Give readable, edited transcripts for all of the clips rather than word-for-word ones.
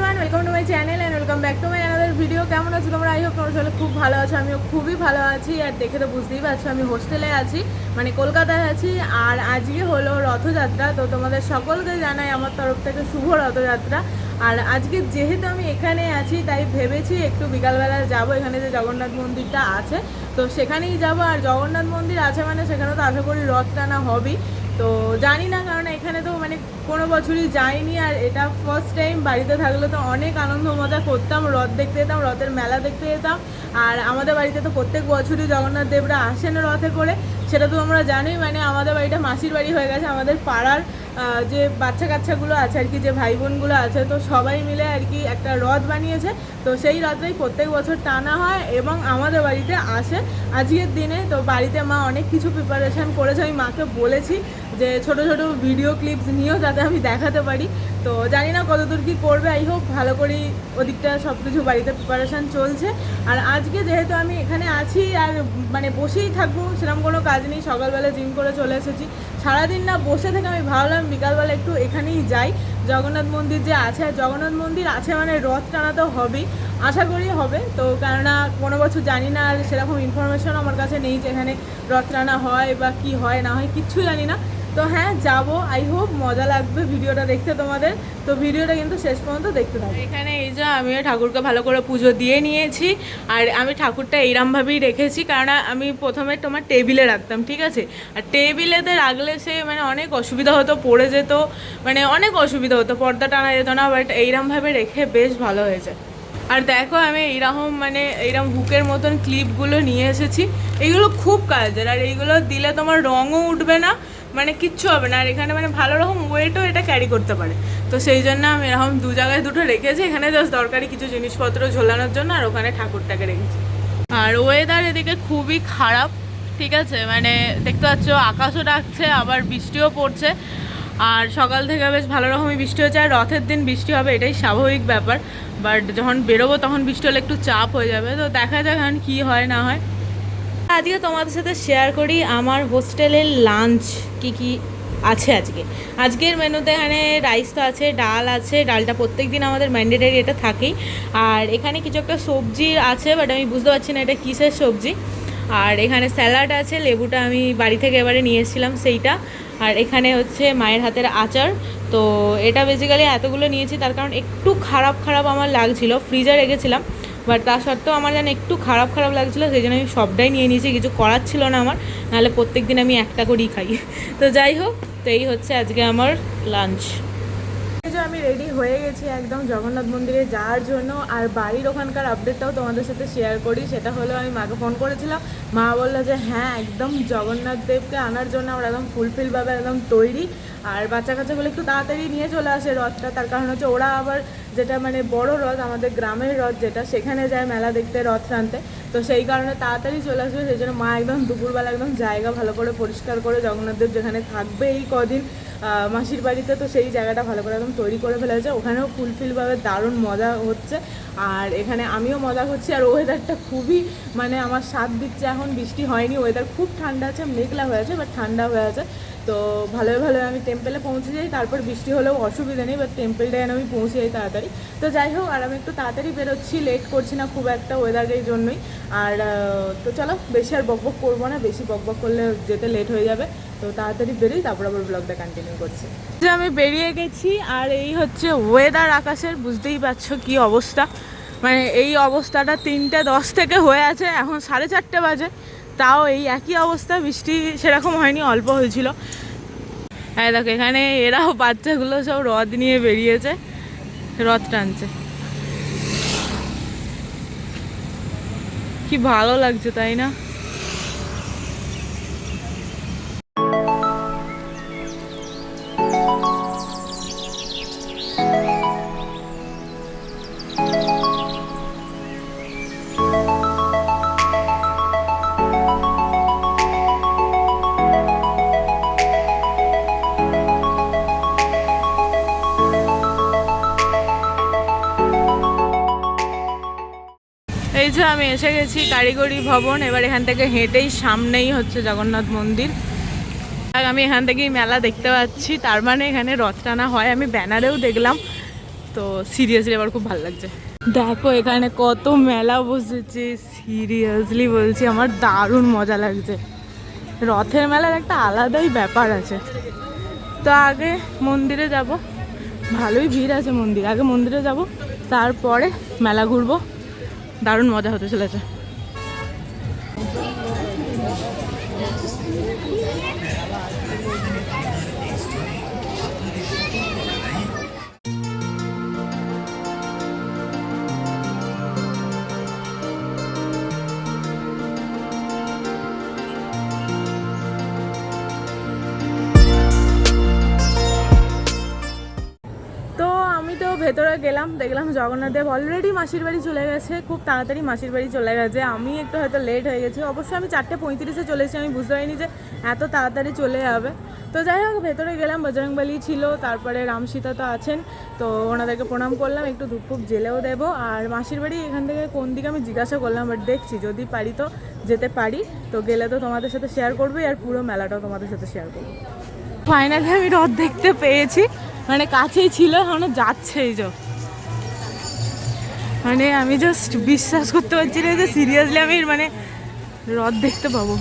Everyone, welcome to my channel and welcome back to my another video. কেমন আছো তোমরা? I hope তোমরা সবাই খুব ভালো আছো। আমিও খুবই ভালো আছি। আর দেখে তো বুঝতেই পারছো আমি হোস্টেলে আছি, মানে কলকাতায় আছি। আর আজকে হলো রথযাত্রা, তো তোমাদের সকলকে জানাই আমার তরফ থেকে শুভ রথযাত্রা। আর আজকে যেহেতু আমি এখানে আছি তাই ভেবেছি একটু বিকালবেলা যাব, এখানে যে জগন্নাথ মন্দিরটা আছে তো সেখানেই যাব। আর জগন্নাথ মন্দির আছে মানে সেখানে তো আশা করি রথ টানা হবেই। তো জানি না, কারণ এখানে তো মানে কোনো বছরই যাইনি, আর এটা ফার্স্ট টাইম। বাড়িতে থাকলে তো অনেক আনন্দ মজা করতাম, রথ দেখতে যেতাম, রথের মেলা দেখতে যেতাম। আর আমাদের বাড়িতে তো প্রত্যেক বছরই জগন্নাথ দেবরা আসেন রথে করে, সেটা তো আমরা জানি। মানে আমাদের বাড়িটা মাসির বাড়ি হয়ে গেছে। আমাদের পাড়ার যে বাচ্চা কাচ্চাগুলো আছে আর কি, যে ভাই বোনগুলো আছে, তো সবাই মিলে আর কি একটা রথ বানিয়েছে। তো সেই রথটাই প্রত্যেক বছর টানা হয় এবং আমাদের বাড়িতে আসে আজকের দিনে। তো বাড়িতে মা অনেক কিছু প্রিপারেশান করেছে। আমি মাকে বলেছি যে ছোট ছোট ভিডিও ক্লিপস নিয়েও যাতে আমি দেখাতে পারি। তো জানি না কতদূর কী করবে, আই হোপ ভালো করেই ওদিকটা সব কিছু বাড়িতে প্রিপারেশান চলছে। আর আজকে যেহেতু আমি এখানে আছি আর মানে বসেই থাকবো, সেরকম কোনো কাজ নেই। সকালবেলা জিম করে চলে এসেছি, সারাদিন না বসে থেকে আমি ভাবলাম বিকালবেলা একটু এখানেই যাই। জগন্নাথ মন্দির যে আছে, জগন্নাথ মন্দির আছে মানে রথ টানা তো হবেই, আশা করি হবে। তো কেননা কোনো বছর জানি না, আর সেরকম ইনফরমেশন আমার কাছে নেই যে এখানে রথ টানা হয় বা কি হয় না হয়, কিচ্ছু জানি না। তো হ্যাঁ যাবো, আই হোপ মজা লাগবে ভিডিওটা দেখতে তোমাদের। তো ভিডিওটা কিন্তু শেষ পর্যন্ত দেখতে থাকবে। এখানে এই যে আমি ঠাকুরকে ভালো করে পুজো দিয়ে নিয়েছি। আর আমি ঠাকুরটা এইরমভাবেই রেখেছি, কারণ আমি প্রথমে তোমার টেবিলে রাখতাম, ঠিক আছে। আর টেবিলেতে রাখলে সে মানে অনেক অসুবিধা হতো, পড়ে যেত, মানে অনেক অসুবিধা হতো, পর্দা টানা যেত না। বাট এইরমভাবে রেখে বেশ ভালো হয়েছে। আর দেখো আমি এইরকম মানে এইরকম হুকের মতন ক্লিপগুলো নিয়ে এসেছি। এইগুলো খুব কাজের, আর এইগুলো দিলে তোমার রঙও উঠবে না, মানে কিচ্ছু হবে না। আর এখানে মানে ভালো রকম ওয়েটও এটা ক্যারি করতে পারে। তো সেই জন্য আমি এরকম দু জায়গায় দুটো রেখেছি, এখানে জাস্ট দরকারি কিছু জিনিসপত্র ঝোলানোর জন্য, আর ওখানে ঠাকুরটাকে রেখেছি। আর ওয়েদার এদিকে খুবই খারাপ, ঠিক আছে। মানে দেখতে পাচ্ছ আকাশও ডাকছে, আবার বৃষ্টিও পড়ছে। আর সকাল থেকে বেশ ভালো রকমই বৃষ্টি হচ্ছে। আর রথের দিন বৃষ্টি হবে এটাই স্বাভাবিক ব্যাপার, বাট যখন বেরোবো তখন বৃষ্টি হলে একটু চাপ হয়ে যাবে। তো দেখা যাক এখন কী হয় না হয়। আজকে তোমাদের সাথে শেয়ার করি আমার হোস্টেলের লাঞ্চ কি আছে আজকের মেনুতে। এখানে রাইস তো আছে, ডাল আছে, ডালটা প্রত্যেক দিন আমাদের ম্যান্ডেটারি, এটা থাকেই। আর এখানে কিছু একটা সবজি আছে, বাট আমি বুঝতে পারছি না এটা কিসের সবজি। আর এখানে স্যালাড আছে, লেবুটা আমি বাড়ি থেকে এবারে নিয়ে এসেছিলাম সেইটা। আর এখানে হচ্ছে মায়ের হাতের আচার। তো এটা বেসিক্যালি এতগুলো নিয়েছি তার কারণ একটু খারাপ আমার লাগছিল, ফ্রিজে রেখেছিলাম। বাট তা সত্ত্বেও আমার যেন একটু খারাপ লাগছিলো, সেই জন্য আমি সবটাই নিয়ে নিয়েছি, কিছু করার ছিল না আমার, নাহলে প্রত্যেক দিন আমি একটা করেই খাই। তো যাই হোক, তো এই হচ্ছে আজকে আমার লাঞ্চ। যে আমি রেডি হয়ে গেছি একদম জগন্নাথ মন্দিরে যাওয়ার জন্য। আর বাড়ির ওখানকার আপডেটটাও তোমাদের সাথে শেয়ার করি। সেটা হলো আমি মাকে ফোন করেছিলাম, মা বললো যে হ্যাঁ একদম জগন্নাথ দেবকে আনার জন্য আমরা একদম ফুলফিলভাবে একদম তৈরি। আর বাচ্চা কাচ্চাগুলো একটু তাড়াতাড়ি নিয়ে চলে আসে রথটা, তার কারণ হচ্ছে ওরা আবার যেটা মানে বড় রথ, আমাদের গ্রামের রথ যেটা, সেখানে যায় মেলা দেখতে, রথ টানতে। তো সেই কারণে তাড়াতাড়ি চলে আসবে। সেই জন্য মা একদম দুপুরবেলা একদম জায়গা ভালো করে পরিষ্কার করে, জগন্নাথ দেব যেখানে থাকবে এই কদিন মাসির বাড়িতে, তো সেই জায়গাটা ভালো করে একদম তৈরি করে ফেলেছে। ওখানেও ফুলফিলভাবে দারুণ মজা হচ্ছে, আর এখানে আমিও মজা করছি। আর ওয়েদারটা খুবই মানে আমার স্বাদ দিচ্ছে। এখন বৃষ্টি হয়নি, ওয়েদার খুব ঠান্ডা আছে, মেঘলা হয়ে আছে বাট ঠান্ডা হয়ে আছে। তো ভালোই আমি টেম্পেলে পৌঁছে যাই, তারপর বৃষ্টি হলেও অসুবিধা নেই, বাট টেম্পেলটায় আমি পৌঁছে যাই তাড়াতাড়ি। তো যাই হোক, আর আমি একটু তাড়াতাড়ি বেরোচ্ছি, লেট করছি না খুব একটা ওয়েদারের জন্যই। আর তো চলো বেশি আর বকবক করবো না, বেশি বকবক করলে যেতে লেট হয়ে যাবে। তো তাড়াতাড়ি বেরোই, তারপর আবার ব্লগটা কন্টিনিউ করছি। যে আমি বেরিয়ে গেছি, আর এই হচ্ছে ওয়েদার আকাশের, বুঝতেই পারছো কি অবস্থা। মানে এই অবস্থাটা 3:10 থেকে হয়ে আছে, এখন 4:30 বাজে, তাও এই একই অবস্থা। বৃষ্টি সেরকম হয়নি, অল্প হয়েছিল। হ্যাঁ দেখো এখানে এরাও বাচ্চাগুলো সব রথ নিয়ে বেরিয়েছে, রথ টানছে। কি ভালো লাগছে তাই না? এই যে আমি এসে গেছি কারিগরি ভবন। এবার এখান থেকে হেঁটেই সামনেই হচ্ছে জগন্নাথ মন্দির। আমি এখান থেকেই মেলা দেখতে পাচ্ছি, তার মানে এখানে রথ টানা হয়। আমি ব্যানারেও দেখলাম, তো সিরিয়াসলি আমার খুব ভালো লাগছে। দেখো এখানে কত মেলা বসেছে, সিরিয়াসলি বলছি আমার দারুণ মজা লাগছে। রথের মেলার একটা আলাদাই ব্যাপার আছে। তো আগে মন্দিরে যাব, ভালোই ভিড় আছে মন্দিরে, আগে মন্দিরে যাব তারপরে মেলা ঘুরবো, দারুণ মজা হতে চলেছে। ভেতরে গেলাম, দেখলাম জগন্নাথ দেব অলরেডি মাসির বাড়ি চলে গেছে, খুব তাড়াতাড়ি মাসির বাড়ি চলে গেছে। আমি একটু হয়তো লেট হয়ে গেছি, অবশ্যই আমি 4:35 চলে এসেছি, আমি বুঝতে পারিনি যে এত তাড়াতাড়ি চলে যাবে। তো যাই হোক ভেতরে গেলাম, বজরংবলী ছিল, তারপরে রাম সীতা তো আছেন, তো ওনাদেরকে প্রণাম করলাম, একটু ধূপ জেলেও দেবো। আর মাসির বাড়ি এখান থেকে কোন দিকে আমি জিজ্ঞাসা করলাম, বাট দেখছি যদি পারি তো যেতে পারি, তো গেলে তো তোমাদের সাথে শেয়ার করবোই, আর পুরো মেলাটাও তোমাদের সাথে শেয়ার করবো। ফাইনালি আমি রথ দেখতে পেয়েছি, মানে কাছেই ছিল, এখনো যাচ্ছে এই যে, মানে আমি জাস্ট বিশ্বাস করতে পারছি না যে সিরিয়াসলি আমি মানে রথ দেখতে পাবো।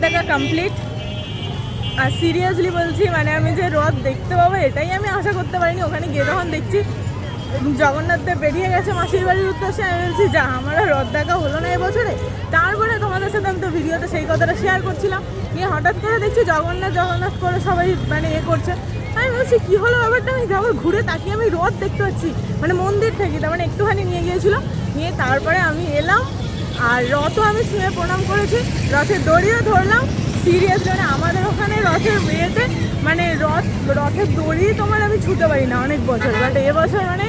দেখা কমপ্লিট। আর সিরিয়াসলি বলছি, মানে আমি যে রথ দেখতে পাবো এটাই আমি আশা করতে পারিনি। ওখানে গিয়ে যখন দেখছি জগন্নাথ দেব বেরিয়ে গেছে মাসির বাড়ির উদ্দেশ্যে, আমি বলছি যা আমার রথ দেখা হলো না এবছরে। তারপরে তোমাদের সাথে আমি তো ভিডিওতে সেই কথাটা শেয়ার করছিলাম, নিয়ে হঠাৎ করে দেখছি জগন্নাথ করে সবাই মানে করছে। আমি বলছি কী হলো ব্যাপারটা, আমি যাবো ঘুরে তাকিয়ে আমি রথ দেখতে পাচ্ছি মানে মন্দির থেকে, তার মানে একটুখানি নিয়ে গিয়েছিলো, নিয়ে তারপরে আমি এলাম আর রথও আমি ছুঁয়ে প্রণাম করেছি, রথের দড়িও ধরলাম। সিরিয়াসলি মানে আমাদের ওখানে রথের বিয়েতে মানে রথের দড়ি তোমার আমি ছুঁতে পারি না অনেক বছর, বাট এবছর মানে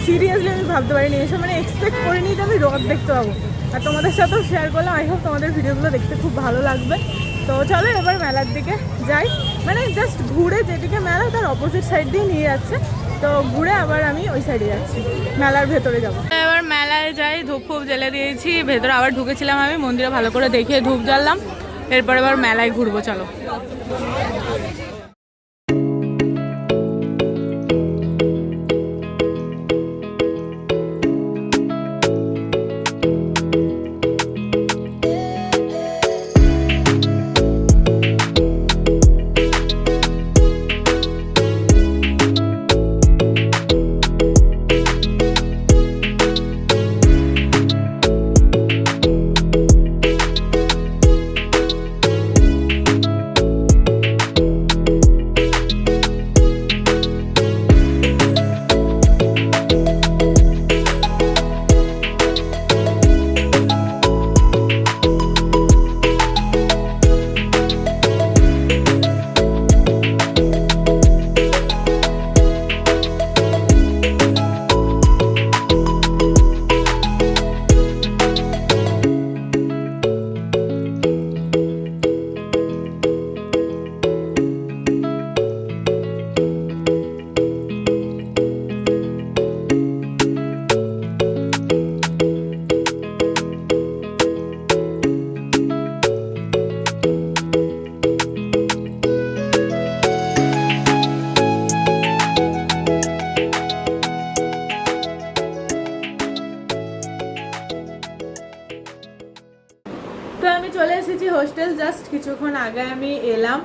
সিরিয়াসলি আমি ভাবতে পারিনি, এসব মানে এক্সপেক্ট করিনি যে আমি রথ দেখতে পাবো। আর তোমাদের সাথেও শেয়ার করলাম, আই হোপ তোমাদের ভিডিওগুলো দেখতে খুব ভালো লাগবে। তো চলো এবার মেলার দিকে যাই, মানে জাস্ট ঘুরে যেদিকে মেলা তার অপোজিট সাইড দিয়ে নিয়ে যাচ্ছে, তো ঘুরে আবার আমি ওই সাইডে যাচ্ছি, মেলার ভেতরে যাবো। এবার মেলায় যাই, ধূপ জ্বেলে দিয়েছি, ভেতরে আবার ঢুকেছিলাম আমি, মন্দিরে ভালো করে দেখে ধূপ জ্বাললাম, এরপর এবার মেলায় ঘুরবো চলো। কিছুক্ষণ আগে আমি এলাম।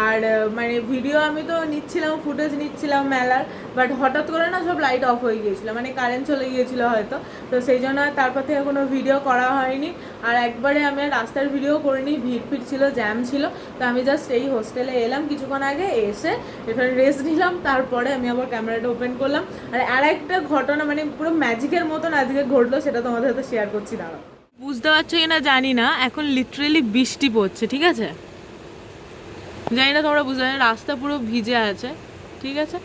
আর মানে ভিডিও আমি তো নিচ্ছিলাম, ফুটেজ নিচ্ছিলাম মেলার, বাট হঠাৎ করে না সব লাইট অফ হয়ে গিয়েছিলো, মানে কারেন্ট চলে গিয়েছিলো হয়তো, তো সেই জন্য তারপর থেকে কোনো ভিডিও করা হয়নি। আর একবারে আমি আর রাস্তার ভিডিও করিনি, ভিড় ছিল, জ্যাম ছিল। তো আমি জাস্ট এই হোস্টেলে এলাম কিছুক্ষণ আগে, এসে এখানে রেস্ট নিলাম, তারপরে আমি আবার ক্যামেরাটা ওপেন করলাম। আর একটা ঘটনা মানে পুরো ম্যাজিকের মতন আজকে ঘটলো, সেটা তোমাদের সাথে শেয়ার করছি। দাঁড়াও, বুঝতে পারছো কি না জানি না, এখন লিটারেলি বৃষ্টি পড়ছে, ঠিক আছে? জানি না তোমরা বুঝতে পারছো, রাস্তা পুরো ভিজে আছে, ঠিক আছে?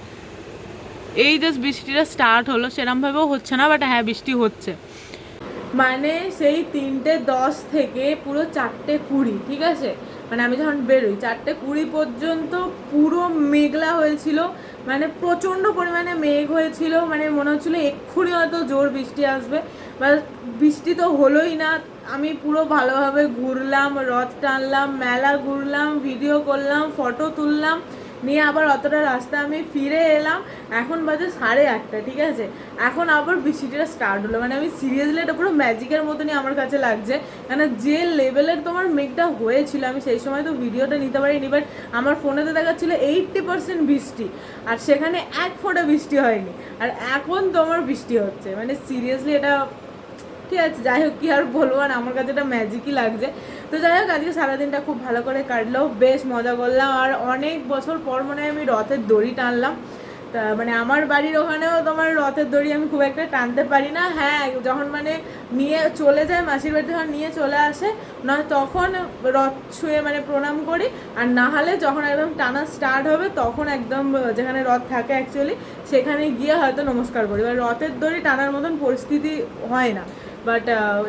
এই জাস্ট বৃষ্টিটা স্টার্ট হলো, সেরমভাবেও হচ্ছে না, বাট হ্যাঁ বৃষ্টি হচ্ছে। মানে সেই 3:10 থেকে পুরো 4:20, ঠিক আছে? মানে আমি যখন বেরোই 4:20 পর্যন্ত পুরো মেঘলা হয়েছিল, মানে প্রচণ্ড পরিমাণে মেঘ হয়েছিল, মানে মনে হচ্ছিলো এক্ষুনি হয়তো জোর বৃষ্টি আসবে, বা বৃষ্টি তো হলোই না। আমি পুরো ভালোভাবে ঘুরলাম, রথ টানলাম, মেলা ঘুরলাম, ভিডিও করলাম, ফটো তুললাম, নিয়ে আবার অতটা রাস্তা আমি ফিরে এলাম। এখন বাজে 8:30, ঠিক আছে? এখন আবার বৃষ্টিটা স্টার্ট হলো। মানে আমি সিরিয়াসলি এটা পুরো ম্যাজিকের মতনই আমার কাছে লাগছে, কেন যে লেভেলের তোমার মেঘটা হয়েছিল, আমি সেই সময় তো ভিডিওটা নিতে পারিনি, বাট আমার ফোনেতে দেখাচ্ছিল 80% বৃষ্টি, আর সেখানে এক ফোঁটা বৃষ্টি হয়নি, আর এখন তোমার বৃষ্টি হচ্ছে। মানে সিরিয়াসলি এটা ঠিক আছে, যাই হোক, কি আর বলবো, আর আমার কাছে এটা ম্যাজিকই লাগছে। তো যাই হোক, আজকে সারাদিনটা খুব ভালো করে কাটলো, বেশ মজা করলাম। আর অনেক বছর পর মনে হয় আমি রথের দড়ি টানলাম। তা মানে আমার বাড়ির ওখানেও তোমার রথের দড়ি আমি খুব একটা টানতে পারি না। হ্যাঁ, যখন মানে নিয়ে চলে যায় মাসির বাড়িতে, যখন নিয়ে চলে আসে নয় তখন রথ ছুঁয়ে মানে প্রণাম করি, আর না হলে যখন একদম টানা স্টার্ট হবে তখন একদম যেখানে রথ থাকে অ্যাকচুয়ালি সেখানে গিয়ে হয়তো নমস্কার করি। এবার রথের দড়ি টানার মতন পরিস্থিতি হয় না। বাট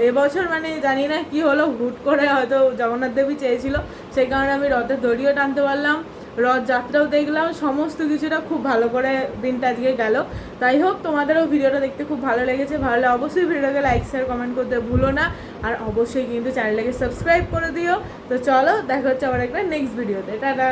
এবছর মানে জানি না কি হলো, হুট করে হয়তো জগন্নাথ দেবী চেয়েছিল, সেই কারণে আমি রথের দড়িও টানতে পারলাম, রথযাত্রাও দেখলাম, সমস্ত কিছুটা খুব ভালো করে দিনটা আজকে গেল। তাই হোক, তোমাদেরও ভিডিওটা দেখতে খুব ভালো লেগেছে, ভালো লাগলে অবশ্যই ভিডিওকে লাইক শেয়ার কমেন্ট করতে ভুলো না, আর অবশ্যই কিন্তু চ্যানেলটাকে সাবস্ক্রাইব করে দিও। তো চলো, দেখা হচ্ছে আবার একটা নেক্সট ভিডিওতে, টাটা।